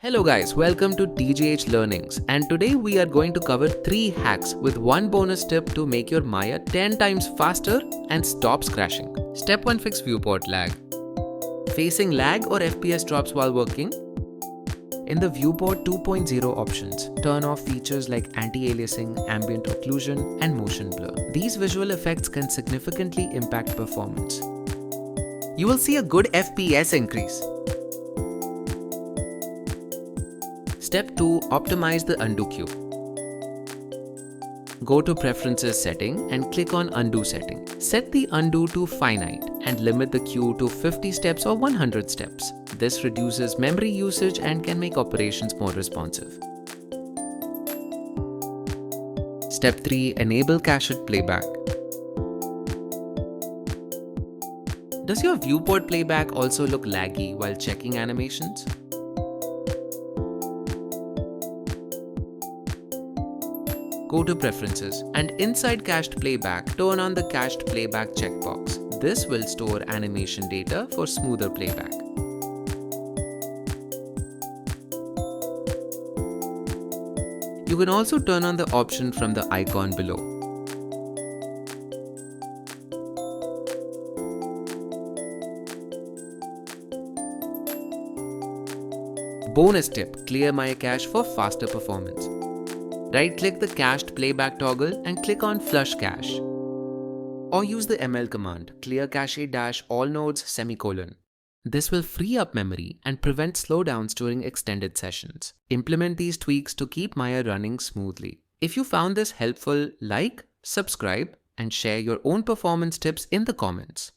Hello guys, welcome to TGH Learnings, and today we are going to cover 3 hacks with one bonus tip to make your Maya 10 times faster and stops crashing. Step 1, fix viewport lag. Facing lag or FPS drops while working? In the viewport 2.0 options, turn off features like anti-aliasing, ambient occlusion, and motion blur. These visual effects can significantly impact performance. You will see a good FPS increase. Step 2. Optimize the undo queue. Go to Preferences setting and click on Undo setting. Set the undo to finite and limit the queue to 50 steps or 100 steps. This reduces memory usage and can make operations more responsive. Step 3. Enable cached playback. Does your viewport playback also look laggy while checking animations? Go to Preferences and inside Cached Playback, turn on the Cached Playback checkbox. This will store animation data for smoother playback. You can also turn on the option from the icon below. Bonus tip: clear Maya cache for faster performance. Right-click the cached playback toggle and click on Flush Cache. Or use the ML command, clear cache all nodes semicolon. This will free up memory and prevent slowdowns during extended sessions. Implement these tweaks to keep Maya running smoothly. If you found this helpful, like, subscribe, and share your own performance tips in the comments.